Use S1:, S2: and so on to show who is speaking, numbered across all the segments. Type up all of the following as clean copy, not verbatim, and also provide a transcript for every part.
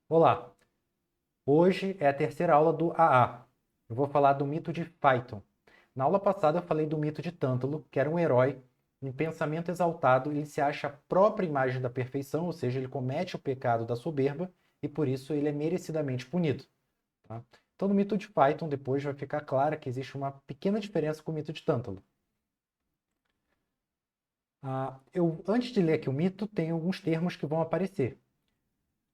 S1: Olá, hoje é a terceira aula do AA. Eu vou falar do mito de Phaeton. Na aula passada eu falei do mito de Tântalo, que era um herói, em pensamento exaltado, ele se acha a própria imagem da perfeição, ou seja, ele comete o pecado da soberba e por isso ele é merecidamente punido. Tá? Então no mito de Phaeton depois vai ficar claro que existe uma pequena diferença com o mito de Tântalo. Antes de ler aqui o mito, tem alguns termos que vão aparecer.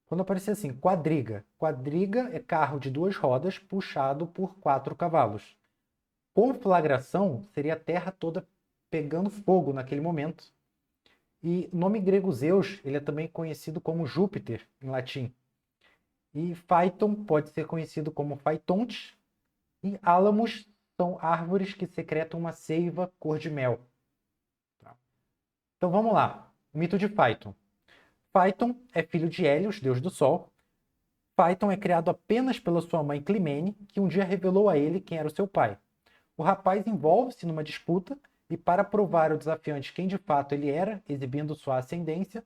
S1: Quando aparecer assim, quadriga. Quadriga é carro de duas rodas puxado por quatro cavalos. Conflagração seria a terra toda pegando fogo naquele momento. E o nome grego Zeus, ele é também conhecido como Júpiter, em latim. E Phaeton pode ser conhecido como Phaetonte. E álamos são árvores que secretam uma seiva cor de mel. Tá? Então vamos lá. O mito de Phaeton. Phaeton é filho de Hélios, deus do sol. Phaeton é criado apenas pela sua mãe Climene, que um dia revelou a ele quem era o seu pai. O rapaz envolve-se numa disputa e, para provar ao desafiante quem de fato ele era, exibindo sua ascendência,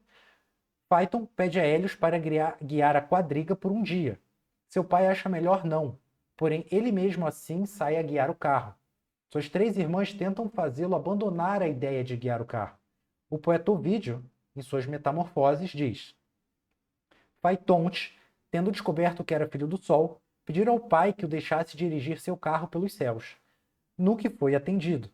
S1: Phaeton pede a Hélios para guiar a quadriga por um dia. Seu pai acha melhor não, porém ele mesmo assim sai a guiar o carro. Suas três irmãs tentam fazê-lo abandonar a ideia de guiar o carro. O poeta Ovídio, em suas Metamorfoses, diz: Phaetonte, tendo descoberto que era filho do sol, pediu ao pai que o deixasse dirigir seu carro pelos céus, no que foi atendido.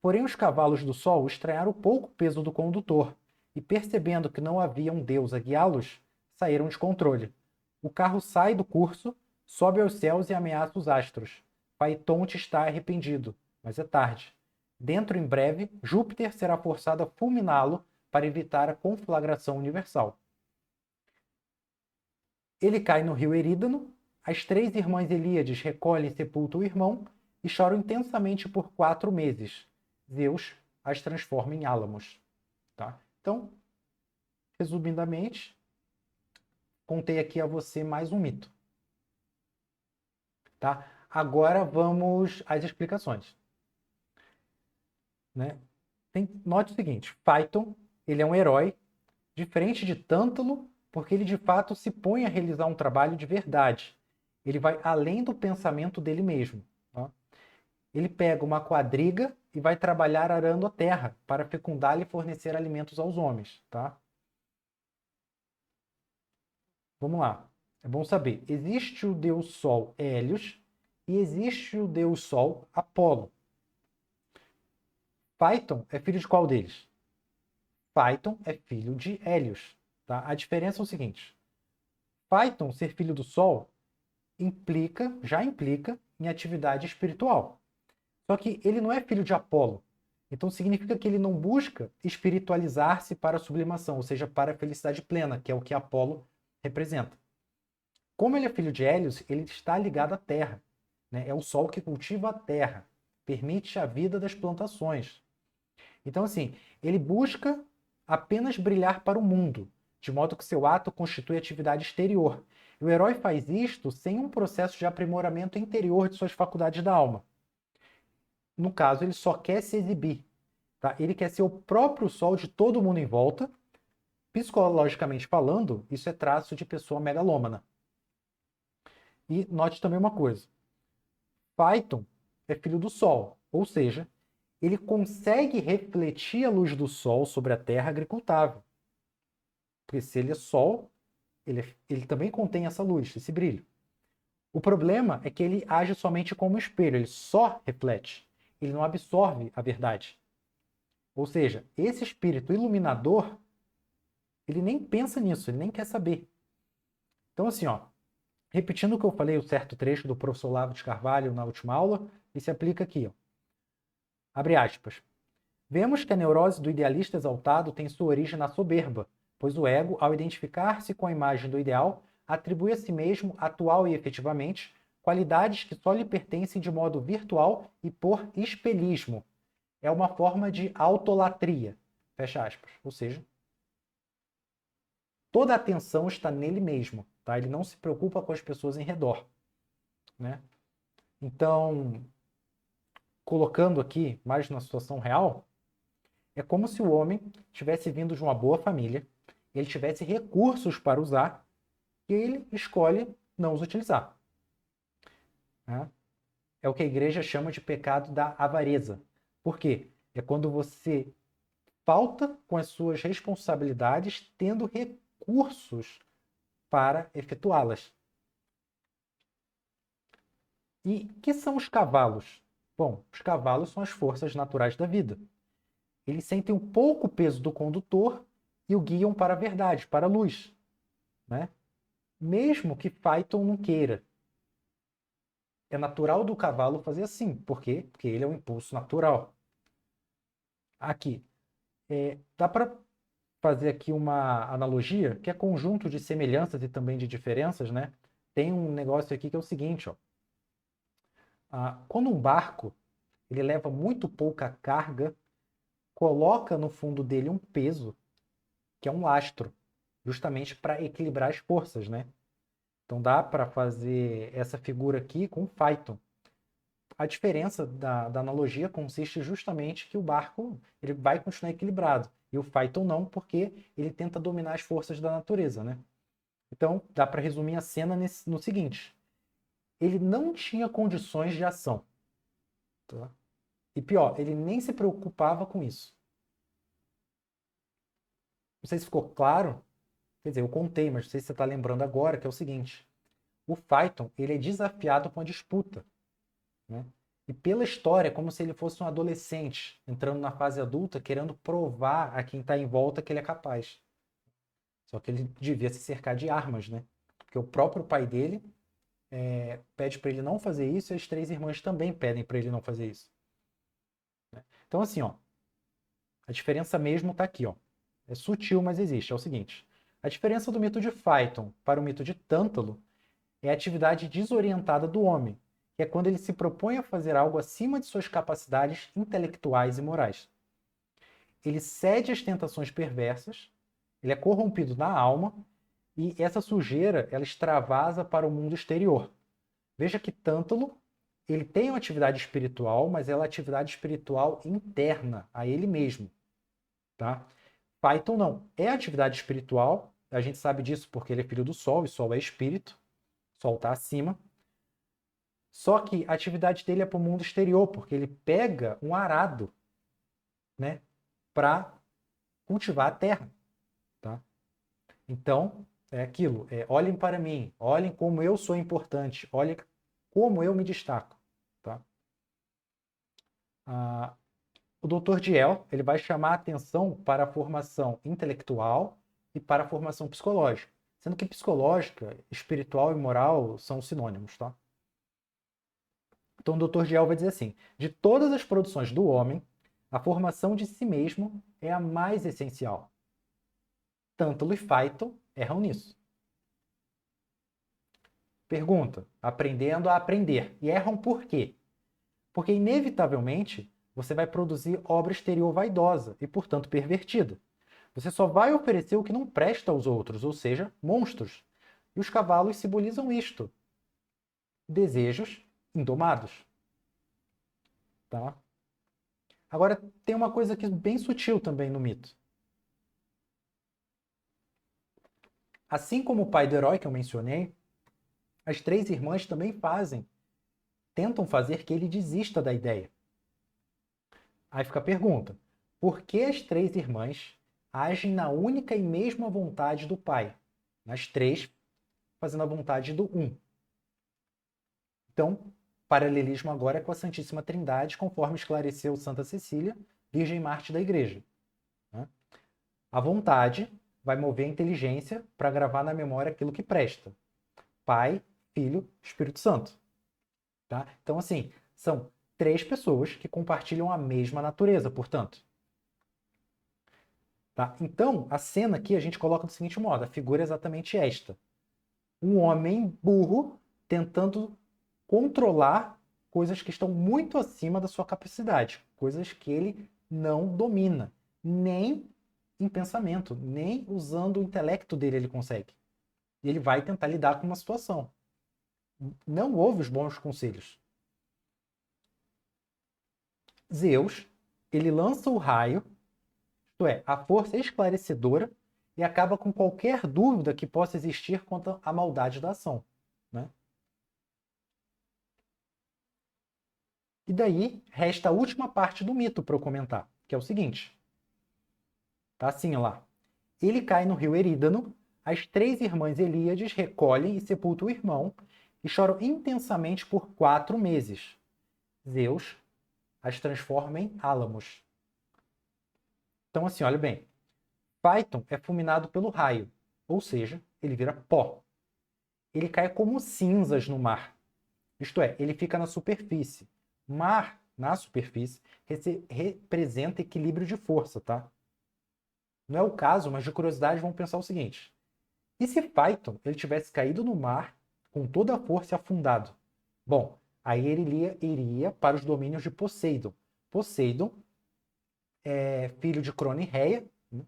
S1: Porém, os cavalos do sol estranharam pouco peso do condutor e, percebendo que não havia um deus a guiá-los, saíram de controle. O carro sai do curso, sobe aos céus e ameaça os astros. Phaetonte está arrependido, mas é tarde. Dentro em breve, Júpiter será forçado a fulminá-lo para evitar a conflagração universal. Ele cai no rio Erídano, as três irmãs Helíades recolhem e sepultam o irmão e choram intensamente por 4 meses. Zeus as transforma em álamos. Tá? Então, resumidamente, contei aqui a você mais um mito. Tá? Agora vamos às explicações. Né? Note o seguinte, Phaeton ele é um herói, diferente de Tântalo, porque ele de fato se põe a realizar um trabalho de verdade. Ele vai além do pensamento dele mesmo. Tá? Ele pega uma quadriga e vai trabalhar arando a terra para fecundá-la e fornecer alimentos aos homens. Tá? Vamos lá. É bom saber. Existe o deus Sol Hélios e existe o deus Sol Apolo. Phaeton é filho de qual deles? Phaeton é filho de Hélios. Tá? A diferença é o seguinte. Phaeton ser filho do Sol já implica em atividade espiritual. Só que ele não é filho de Apolo. Então significa que ele não busca espiritualizar-se para a sublimação, ou seja, para a felicidade plena, que é o que Apolo representa. Como ele é filho de Hélios, ele está ligado à terra. Né? É o sol que cultiva a terra, permite a vida das plantações. Então, assim, ele busca apenas brilhar para o mundo, de modo que seu ato constitui atividade exterior. E o herói faz isto sem um processo de aprimoramento interior de suas faculdades da alma. No caso, ele só quer se exibir. Tá? Ele quer ser o próprio sol de todo mundo em volta. Psicologicamente falando, isso é traço de pessoa megalômana. E note também uma coisa. Phaeton é filho do Sol, ou seja, ele consegue refletir a luz do Sol sobre a terra agricultável. Porque se ele é Sol, ele também contém essa luz, esse brilho. O problema é que ele age somente como espelho, ele só reflete, ele não absorve a verdade. Ou seja, esse espírito iluminador, ele nem pensa nisso, ele nem quer saber. Então, assim, ó, repetindo o que eu falei, o certo trecho do professor Olavo de Carvalho na última aula, e se aplica aqui, ó. Abre aspas. Vemos que a neurose do idealista exaltado tem sua origem na soberba, pois o ego, ao identificar-se com a imagem do ideal, atribui a si mesmo, atual e efetivamente, qualidades que só lhe pertencem de modo virtual e por espelhismo. É uma forma de autolatria. Fecha aspas. Ou seja, toda a atenção está nele mesmo. Tá? Ele não se preocupa com as pessoas em redor. Né? Então, colocando aqui mais na situação real, é como se o homem tivesse vindo de uma boa família, ele tivesse recursos para usar, e ele escolhe não os utilizar. Né? É o que a igreja chama de pecado da avareza. Por quê? É quando você falta com as suas responsabilidades, tendo recursos para efetuá-las. E que são os cavalos? Bom, os cavalos são as forças naturais da vida. Eles sentem um pouco o peso do condutor e o guiam para a verdade, para a luz. Né? Mesmo que Phaeton não queira. É natural do cavalo fazer assim. Por quê? Porque ele é um impulso natural. Aqui, dá para fazer aqui uma analogia, que é conjunto de semelhanças e também de diferenças, né? Tem um negócio aqui que é o seguinte, ó. Quando um barco ele leva muito pouca carga, coloca no fundo dele um peso, que é um lastro, justamente para equilibrar as forças, né? Então dá para fazer essa figura aqui com o Phaeton. A diferença da analogia consiste justamente que o barco ele vai continuar equilibrado e o Phaeton não, porque ele tenta dominar as forças da natureza, né? Então dá para resumir a cena no seguinte: ele não tinha condições de ação, tá? E pior, ele nem se preocupava com isso. Não sei se ficou claro. Quer dizer, eu contei, mas não sei se você está lembrando agora, que é o seguinte. O Phaeton, ele é desafiado com a disputa. Né? E pela história, é como se ele fosse um adolescente, entrando na fase adulta, querendo provar a quem está em volta que ele é capaz. Só que ele devia se cercar de armas, né? Porque o próprio pai dele pede para ele não fazer isso e as três irmãs também pedem para ele não fazer isso. Né? Então, assim, ó, a diferença mesmo está aqui, ó. É sutil, mas existe. É o seguinte: a diferença do mito de Phaeton para o mito de Tântalo é a atividade desorientada do homem, que é quando ele se propõe a fazer algo acima de suas capacidades intelectuais e morais. Ele cede às tentações perversas, ele é corrompido na alma e essa sujeira ela extravasa para o mundo exterior. Veja que Tântalo ele tem uma atividade espiritual, mas ela é atividade espiritual interna a ele mesmo, tá? Phaeton não, é atividade espiritual, a gente sabe disso porque ele é filho do Sol, e Sol é espírito, Sol está acima. Só que a atividade dele é para o mundo exterior, porque ele pega um arado, né, para cultivar a terra, tá? Então, é aquilo, olhem para mim, olhem como eu sou importante, olhem como eu me destaco, tá? O Dr. Diel, ele vai chamar a atenção para a formação intelectual e para a formação psicológica, sendo que psicológica, espiritual e moral são sinônimos, tá? Então, o Dr. Diel vai dizer assim: de todas as produções do homem, a formação de si mesmo é a mais essencial. Tântalo e Phaeton erram nisso. Pergunta: aprendendo a aprender. E erram por quê? Porque, inevitavelmente, você vai produzir obra exterior vaidosa e, portanto, pervertida. Você só vai oferecer o que não presta aos outros, ou seja, monstros. E os cavalos simbolizam isto: desejos indomados. Tá? Agora, tem uma coisa aqui bem sutil também no mito. Assim como o pai do herói que eu mencionei, as três irmãs também tentam fazer que ele desista da ideia. Aí fica a pergunta: por que as três irmãs agem na única e mesma vontade do pai? As três fazendo a vontade do um. Então, paralelismo agora é com a Santíssima Trindade, conforme esclareceu Santa Cecília, Virgem Marte da Igreja. Né? A vontade vai mover a inteligência para gravar na memória aquilo que presta. Pai, Filho, Espírito Santo. Tá? Então, assim, são três pessoas que compartilham a mesma natureza, portanto. Tá? Então, a cena aqui a gente coloca do seguinte modo: a figura é exatamente esta. Um homem burro tentando controlar coisas que estão muito acima da sua capacidade, coisas que ele não domina, nem em pensamento, nem usando o intelecto dele ele consegue. E ele vai tentar lidar com uma situação. Não ouve os bons conselhos. Zeus, ele lança o raio, isto é, a força esclarecedora, e acaba com qualquer dúvida que possa existir quanto à maldade da ação, né? E daí resta a última parte do mito para eu comentar, que é o seguinte. Tá assim lá. Ele cai no rio Erídano, as 3 irmãs Helíades recolhem e sepultam o irmão e choram intensamente por 4 meses. Zeus as transforma em álamos. Então assim, olha bem. Phaeton é fulminado pelo raio, ou seja, ele vira pó. Ele cai como cinzas no mar. Isto é, ele fica na superfície. Mar, na superfície, representa equilíbrio de força, tá? Não é o caso, mas de curiosidade vamos pensar o seguinte. E se Phaeton ele tivesse caído no mar com toda a força e afundado? Bom, aí ele iria para os domínios de Poseidon. Poseidon é filho de Crono e Reia. Né?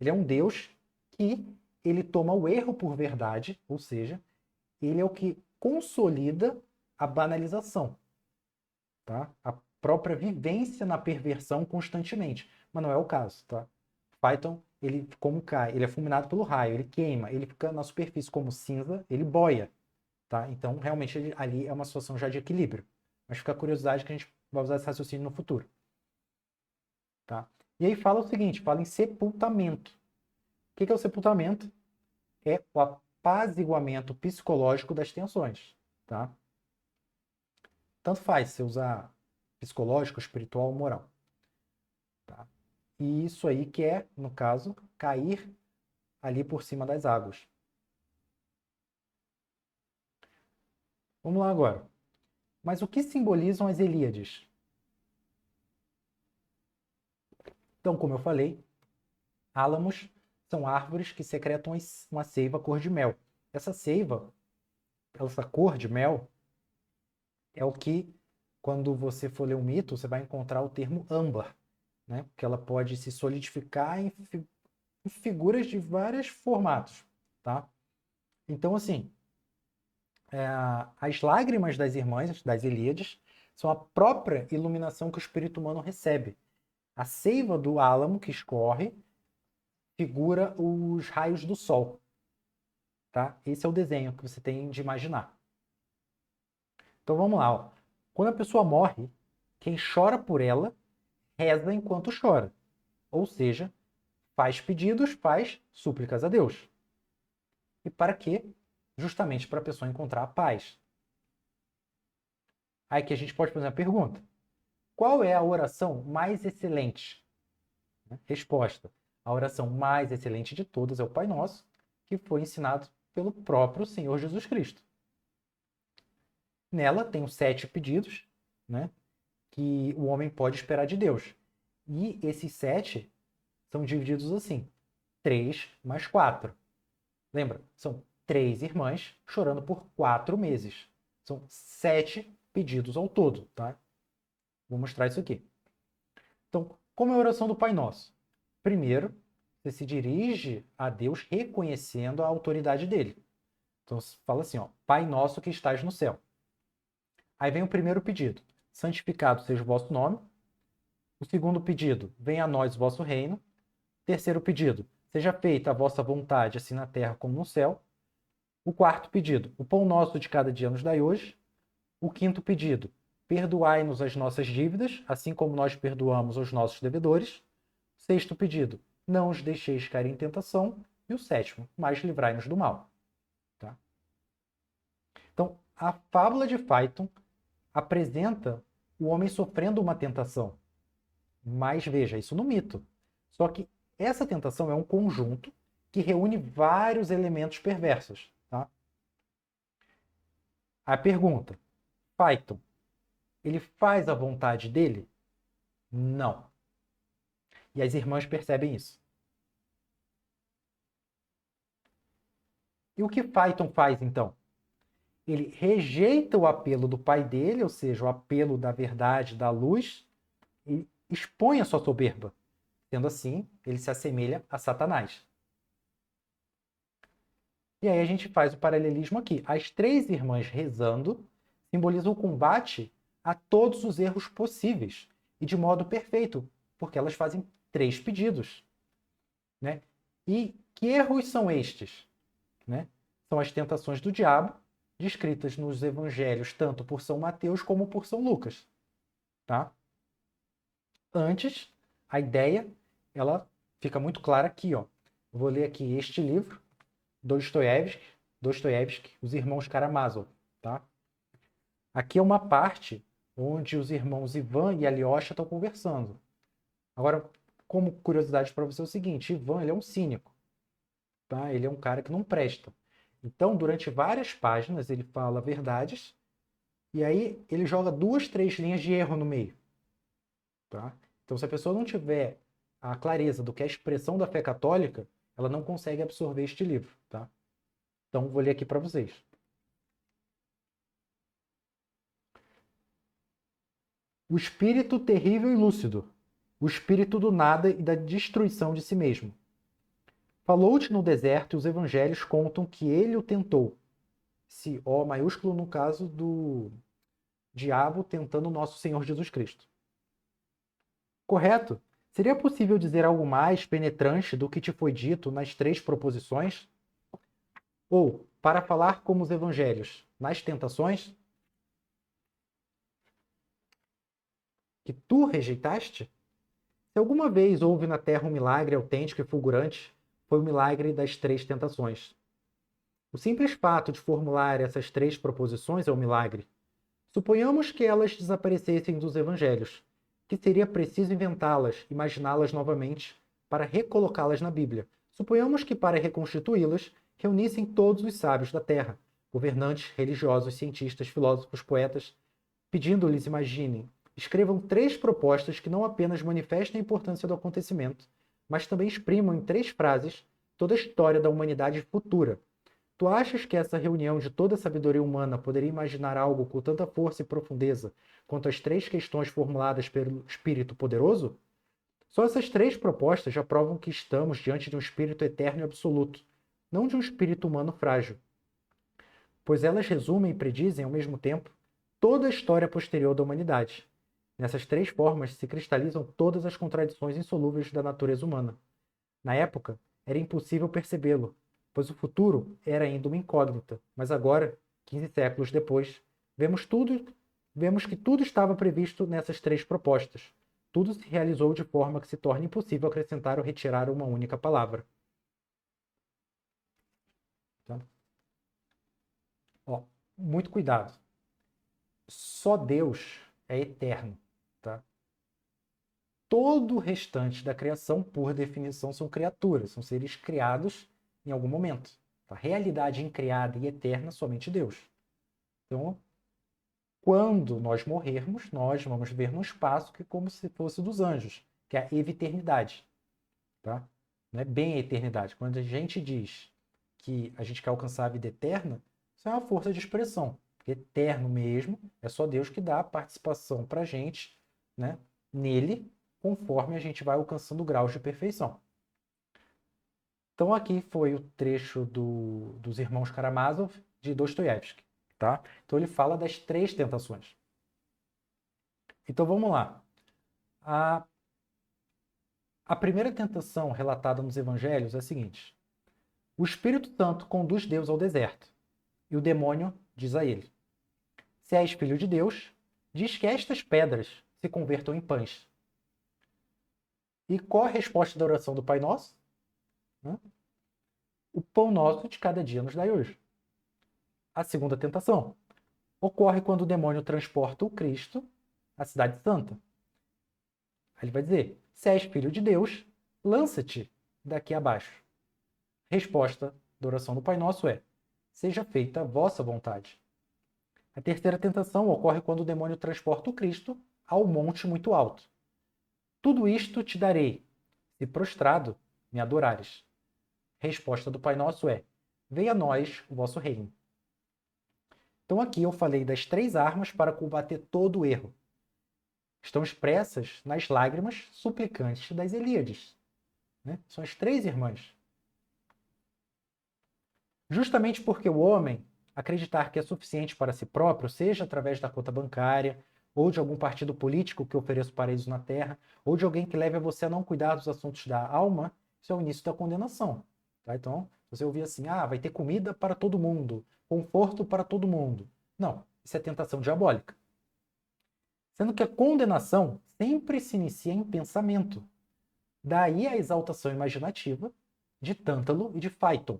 S1: Ele é um deus que ele toma o erro por verdade, ou seja, ele é o que consolida a banalização, tá? A própria vivência na perversão constantemente. Mas não é o caso, tá? Phaeton, ele como cai, ele é fulminado pelo raio, ele queima, ele fica na superfície como cinza, ele boia, tá? Então, realmente, ali é uma situação já de equilíbrio. Mas fica a curiosidade que a gente vai usar esse raciocínio no futuro, tá? E aí fala o seguinte, fala em sepultamento. O que é o sepultamento? É o apaziguamento psicológico das tensões, tá? Tanto faz se usar psicológico, espiritual ou moral, tá? E isso aí que é, no caso, cair ali por cima das águas. Vamos lá agora. Mas o que simbolizam as Helíades? Então, como eu falei, álamos são árvores que secretam uma seiva cor de mel. Essa seiva, essa cor de mel, é o que, quando você for ler o mito, você vai encontrar o termo âmbar, né? Porque ela pode se solidificar em figuras de vários formatos, tá? Então, assim, as lágrimas das irmãs, das Helíades, são a própria iluminação que o espírito humano recebe. A seiva do álamo que escorre figura os raios do sol, tá? Esse é o desenho que você tem de imaginar. Então vamos lá, ó. Quando a pessoa morre, quem chora por ela reza enquanto chora. Ou seja, faz pedidos, faz súplicas a Deus. E para quê? Justamente para a pessoa encontrar a paz. Aí que a gente pode fazer uma pergunta. Qual é a oração mais excelente? Resposta. A oração mais excelente de todas é o Pai Nosso, que foi ensinado pelo próprio Senhor Jesus Cristo. Nela tem os 7 pedidos, né, que o homem pode esperar de Deus. E esses 7 são divididos assim: 3 mais 4. Lembra? São 3 irmãs chorando por 4 meses. São 7 pedidos ao todo, tá? Vou mostrar isso aqui. Então, como é a oração do Pai Nosso? Primeiro, você se dirige a Deus reconhecendo a autoridade dele. Então, você fala assim, ó, Pai Nosso que estás no céu. Aí vem o primeiro pedido. Santificado seja o vosso nome. O segundo pedido, venha a nós o vosso reino. Terceiro pedido, seja feita a vossa vontade, assim na terra como no céu. O quarto pedido, o pão nosso de cada dia nos dai hoje. O quinto pedido, perdoai-nos as nossas dívidas, assim como nós perdoamos os nossos devedores. Sexto pedido, não os deixeis cair em tentação. E o sétimo, mas livrai-nos do mal. Tá? Então, a fábula de Phaeton apresenta o homem sofrendo uma tentação. Mas veja, isso no mito. Só que essa tentação é um conjunto que reúne vários elementos perversos. Tá? A pergunta, Phaeton, ele faz a vontade dele? Não. E as irmãs percebem isso. E o que Phaeton faz, então? Ele rejeita o apelo do pai dele, ou seja, o apelo da verdade, da luz, e expõe a sua soberba. Sendo assim, ele se assemelha a Satanás. E aí a gente faz o paralelismo aqui. As 3 irmãs rezando simbolizam o combate a todos os erros possíveis e de modo perfeito, porque elas fazem 3 pedidos. Né? E Que erros são estes? Né? São as tentações do diabo, descritas nos evangelhos tanto por São Mateus como por São Lucas. Tá? Antes, a ideia ela fica muito clara aqui. Ó. Eu vou ler aqui este livro, Dostoiévski, Os Irmãos Karamazov. Tá? Aqui é uma parte onde os irmãos Ivan e Alyosha estão conversando. Agora, como curiosidade para você é o seguinte, Ivan ele é um cínico. Tá? Ele é um cara que não presta. Então, durante várias páginas, ele fala verdades e aí ele joga 2, 3 linhas de erro no meio. Tá? Então, se a pessoa não tiver a clareza do que é a expressão da fé católica, ela não consegue absorver este livro. Tá? Então, vou ler aqui para vocês. O espírito terrível e lúcido, o espírito do nada e da destruição de si mesmo. Falou-te no deserto e os evangelhos contam que ele o tentou. Se O maiúsculo no caso do diabo tentando o nosso Senhor Jesus Cristo. Correto? Seria possível dizer algo mais penetrante do que te foi dito nas 3 proposições? Ou, para falar como os evangelhos, nas tentações? Que tu rejeitaste? Se alguma vez houve na Terra um milagre autêntico e fulgurante, foi o milagre das 3 tentações. O simples fato de formular essas 3 proposições é um milagre. Suponhamos que elas desaparecessem dos evangelhos, que seria preciso inventá-las, imaginá-las novamente, para recolocá-las na Bíblia. Suponhamos que, para reconstituí-las, reunissem todos os sábios da Terra, governantes, religiosos, cientistas, filósofos, poetas, pedindo-lhes, imaginem, escrevam 3 propostas que não apenas manifestem a importância do acontecimento, mas também exprimam em 3 frases toda a história da humanidade futura. Tu achas que essa reunião de toda a sabedoria humana poderia imaginar algo com tanta força e profundeza quanto as 3 questões formuladas pelo Espírito Poderoso? Só essas 3 propostas já provam que estamos diante de um Espírito eterno e absoluto, não de um espírito humano frágil. Pois elas resumem e predizem, ao mesmo tempo, toda a história posterior da humanidade. Nessas 3 formas se cristalizam todas as contradições insolúveis da natureza humana. Na época, era impossível percebê-lo, pois o futuro era ainda uma incógnita, mas agora, 15 séculos depois, vemos que tudo estava previsto nessas 3 propostas. Tudo se realizou de forma que se torna impossível acrescentar ou retirar uma única palavra. Tá? Ó, muito cuidado. Só Deus é eterno. Tá? Todo o restante da criação, por definição, são criaturas, são seres criados em algum momento. A realidade incriada e eterna, somente Deus. Então, quando nós morrermos, nós vamos ver no espaço que é como se fosse dos anjos, que é a eviternidade. Tá? Não é bem a eternidade. Quando a gente diz que a gente quer alcançar a vida eterna, isso é uma força de expressão. Porque eterno mesmo é só Deus que dá a participação para a gente, né, nele, conforme a gente vai alcançando graus de perfeição. Então aqui foi o trecho dos Irmãos Karamazov de Dostoiévski. Tá? Então ele fala das 3 tentações. Então vamos lá. A primeira tentação relatada nos evangelhos é a seguinte: o Espírito Santo conduz Deus ao deserto, e o demônio diz a ele: se és filho de Deus, diz que estas pedras se convertam em pães. E qual a resposta da oração do Pai Nosso? O pão nosso de cada dia nos dai hoje. A segunda tentação ocorre quando o demônio transporta o Cristo à cidade santa. Aí ele vai dizer: se és filho de Deus, lança-te daqui abaixo. Resposta da oração do Pai Nosso é: seja feita a vossa vontade. A terceira tentação ocorre quando o demônio transporta o Cristo ao monte muito alto. Tudo isto te darei, se prostrado me adorares. Resposta do Pai Nosso é: venha a nós o vosso reino. Então aqui eu falei das 3 armas para combater todo o erro. Estão expressas nas lágrimas suplicantes das Helíades. Né? São as 3 irmãs. Justamente porque o homem acreditar que é suficiente para si próprio, seja através da conta bancária, ou de algum partido político que ofereça paraíso na terra, ou de alguém que leve a você a não cuidar dos assuntos da alma, isso é o início da condenação. Tá? Então, você ouvir assim, vai ter comida para todo mundo, conforto para todo mundo. Não, isso é tentação diabólica. Sendo que a condenação sempre se inicia em pensamento. Daí a exaltação imaginativa de Tântalo e de Phaeton.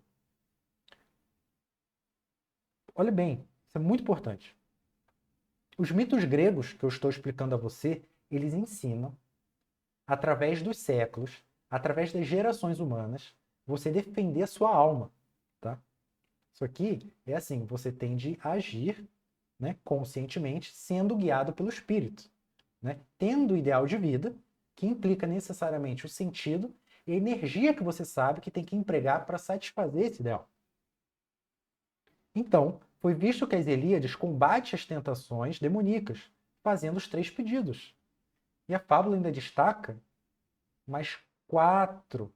S1: Olha bem, isso é muito importante. Os mitos gregos que eu estou explicando a você, eles ensinam, através dos séculos, através das gerações humanas, você defender a sua alma. Tá? Isso aqui é assim, você tem de agir, né, conscientemente, sendo guiado pelo espírito, né, tendo o ideal de vida, que implica necessariamente o sentido e a energia que você sabe que tem que empregar para satisfazer esse ideal. Então, foi visto que as Helíades combate as tentações demoníacas, fazendo os 3 pedidos. E a fábula ainda destaca mais 4,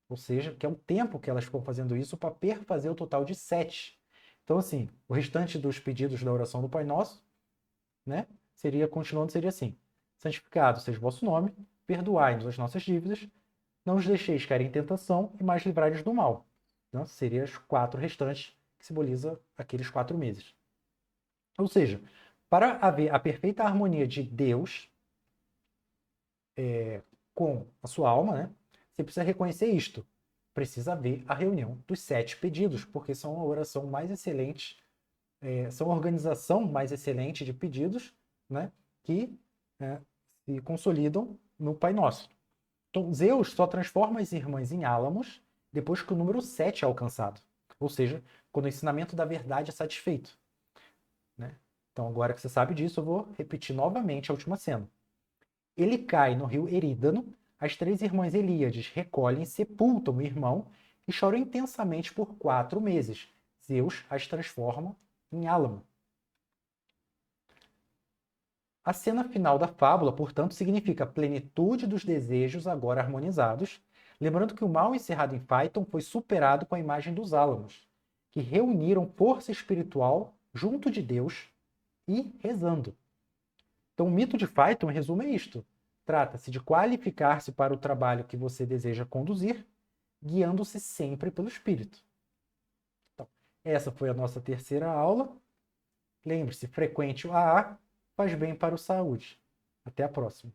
S1: ou seja, que é o tempo que elas ficam fazendo isso para perfazer o total de 7. Então, assim, o restante dos pedidos da oração do Pai Nosso, né, seria assim: santificado seja o vosso nome, perdoai-nos as nossas dívidas, não os deixeis cair em tentação e mais livrai-nos do mal. Então, seriam as 4 restantes, que simboliza aqueles 4 meses. Ou seja, para haver a perfeita harmonia de Deus com a sua alma, né, você precisa reconhecer isto. Precisa haver a reunião dos 7 pedidos, porque são a oração mais excelente, são a organização mais excelente de pedidos, né, que se consolidam no Pai Nosso. Então, Zeus só transforma as irmãs em álamos depois que o número 7 é alcançado. Ou seja, quando o ensinamento da verdade é satisfeito. Né? Então, agora que você sabe disso, eu vou repetir novamente a última cena. Ele cai no rio Erídano, as 3 irmãs Helíades recolhem, sepultam o irmão e choram intensamente por 4 meses. Zeus as transforma em álamo. A cena final da fábula, portanto, significa a plenitude dos desejos agora harmonizados, lembrando que o mal encerrado em Phaeton foi superado com a imagem dos álamos, que reuniram força espiritual junto de Deus e rezando. Então, o mito de Phaeton, em resumo, é isto. Trata-se de qualificar-se para o trabalho que você deseja conduzir, guiando-se sempre pelo espírito. Então, essa foi a nossa terceira aula. Lembre-se, frequente o AA faz bem para a saúde. Até a próxima.